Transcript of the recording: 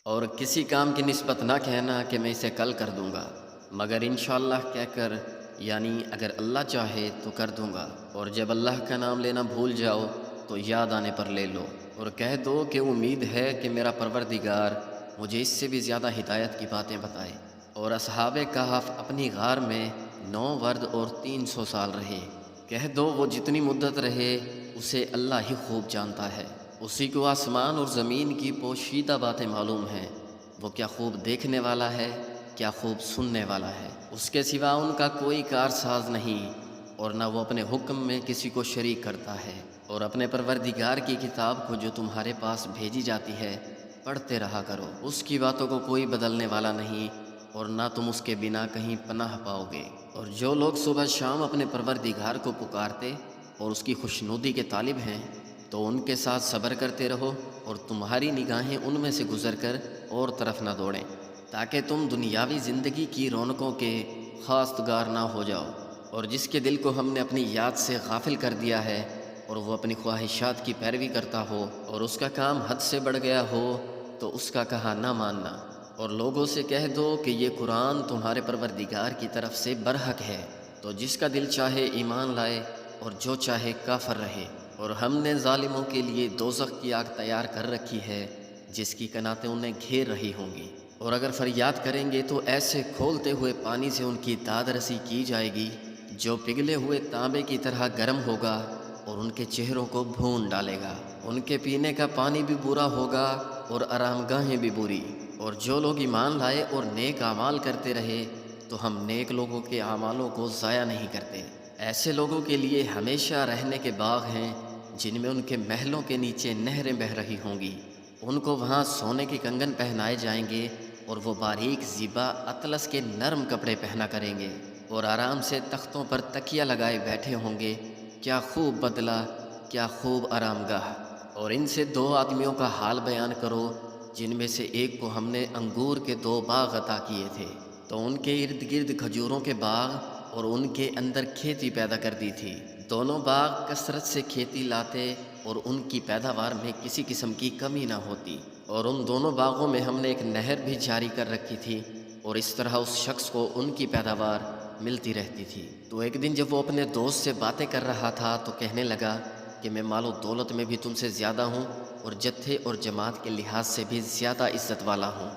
اور کسی کام کی نسبت نہ کہنا کہ میں اسے کل کر دوں گا، مگر انشاءاللہ کہہ کر، یعنی اگر اللہ چاہے تو کر دوں گا، اور جب اللہ کا نام لینا بھول جاؤ تو یاد آنے پر لے لو، اور کہہ دو کہ امید ہے کہ میرا پروردگار مجھے اس سے بھی زیادہ ہدایت کی باتیں بتائے۔ اور اصحاب کہف اپنی غار میں 9 ورد اور 300 سال رہے۔ کہہ دو وہ جتنی مدت رہے اسے اللہ ہی خوب جانتا ہے، اسی کو آسمان اور زمین کی پوشیدہ باتیں معلوم ہیں، وہ کیا خوب دیکھنے والا ہے، کیا خوب سننے والا ہے۔ اس کے سوا ان کا کوئی کارساز نہیں، اور نہ وہ اپنے حکم میں کسی کو شریک کرتا ہے۔ اور اپنے پروردگار کی کتاب کو جو تمہارے پاس بھیجی جاتی ہے پڑھتے رہا کرو، اس کی باتوں کو کوئی بدلنے والا نہیں، اور نہ تم اس کے بنا کہیں پناہ پاؤ گے۔ اور جو لوگ صبح شام اپنے پروردگار کو پکارتے اور اس کی خوشنودی کے طالب ہیں تو ان کے ساتھ صبر کرتے رہو، اور تمہاری نگاہیں ان میں سے گزر کر اور طرف نہ دوڑیں، تاکہ تم دنیاوی زندگی کی رونقوں کے خواستگار نہ ہو جاؤ۔ اور جس کے دل کو ہم نے اپنی یاد سے غافل کر دیا ہے اور وہ اپنی خواہشات کی پیروی کرتا ہو اور اس کا کام حد سے بڑھ گیا ہو تو اس کا کہا نہ ماننا، اور لوگوں سے کہہ دو کہ یہ قرآن تمہارے پروردگار کی طرف سے برحق ہے، تو جس کا دل چاہے ایمان لائے اور جو چاہے کافر رہے۔ اور ہم نے ظالموں کے لیے دوزخ کی آگ تیار کر رکھی ہے جس کی کناتیں انہیں گھیر رہی ہوں گی، اور اگر فریاد کریں گے تو ایسے کھولتے ہوئے پانی سے ان کی داد رسی کی جائے گی جو پگھلے ہوئے تانبے کی طرح گرم ہوگا اور ان کے چہروں کو بھون ڈالے گا۔ ان کے پینے کا پانی بھی برا ہوگا اور آرام گاہیں بھی بری۔ اور جو لوگ ایمان لائے اور نیک اعمال کرتے رہے تو ہم نیک لوگوں کے اعمالوں کو ضائع نہیں کرتے۔ ایسے لوگوں کے لیے ہمیشہ رہنے کے باغ ہیں جن میں ان کے محلوں کے نیچے نہریں بہہ رہی ہوں گی، ان کو وہاں سونے کے کنگن پہنائے جائیں گے اور وہ باریک زیبا اطلس کے نرم کپڑے پہنا کریں گے، اور آرام سے تختوں پر تکیہ لگائے بیٹھے ہوں گے۔ کیا خوب بدلہ، کیا خوب آرام گاہ۔ اور ان سے 2 آدمیوں کا حال بیان کرو جن میں سے ایک کو ہم نے انگور کے 2 باغ عطا کیے تھے، تو ان کے ارد گرد کھجوروں کے باغ اور ان کے اندر کھیتی پیدا کر دی تھی۔ دونوں باغ کثرت سے کھیتی لاتے اور ان کی پیداوار میں کسی قسم کی کمی نہ ہوتی، اور ان دونوں باغوں میں ہم نے ایک نہر بھی جاری کر رکھی تھی، اور اس طرح اس شخص کو ان کی پیداوار ملتی رہتی تھی۔ تو ایک دن جب وہ اپنے دوست سے باتیں کر رہا تھا تو کہنے لگا کہ میں مال و دولت میں بھی تم سے زیادہ ہوں اور جتھے اور جماعت کے لحاظ سے بھی زیادہ عزت والا ہوں۔